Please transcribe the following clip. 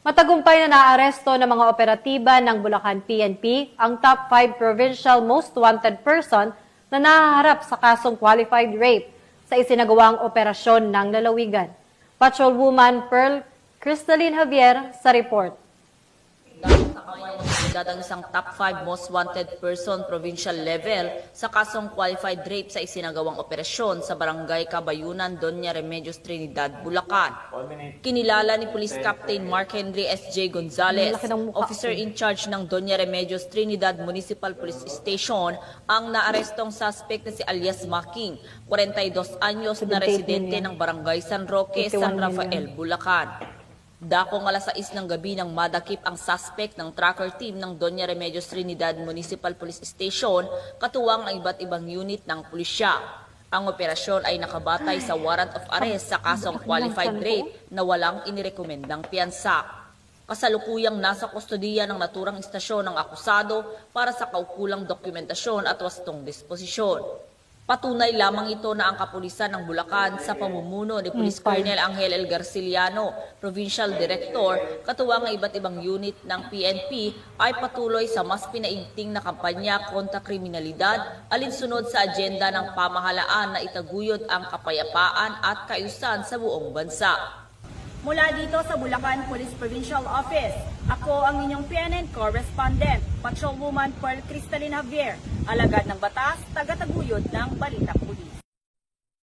Matagumpay na naaresto ng mga operatiba ng Bulacan PNP ang top 5 provincial most wanted person na nahaharap sa kasong qualified rape sa isinagawang operasyon ng lalawigan. Patrolwoman Pearl Crystalline Javier sa report. Ang isang top 5 most wanted person provincial level sa kasong qualified rape sa isinagawang operasyon sa barangay Kabayunan, Doña Remedios, Trinidad, Bulacan. Kinilala ni Police Captain Mark Henry S.J. Gonzales, officer in charge ng Doña Remedios, Trinidad Municipal Police Station, ang naarestong suspect na si alias Making, 42 anyos na residente ng barangay San Roque, San Rafael, Bulacan. Dakong alas 6 ng gabi nang madakip ang suspect ng tracker team ng Doña Remedios Trinidad Municipal Police Station, katuwang ang iba't ibang unit ng pulisya. Ang operasyon ay nakabatay sa warrant of arrest sa kasong qualified rape na walang inirekomendang piyansa. Kasalukuyang nasa kustodiya ng naturang istasyon ng akusado para sa kaukulang dokumentasyon at wastong disposisyon. Patunay lamang ito na ang kapulisan ng Bulacan sa pamumuno ni Police Colonel Angel L. Garciliano, Provincial Director, katuwang ang iba't ibang unit ng PNP ay patuloy sa mas pinaigting na kampanya kontra kriminalidad alinsunod sa agenda ng pamahalaan na itaguyod ang kapayapaan at kaayusan sa buong bansa. Mula dito sa Bulacan Police Provincial Office, ako ang inyong PNN correspondent, Patrolwoman Pearl Crystalline Javier, alagad ng batas, tagataguyod ng Balita Pulis.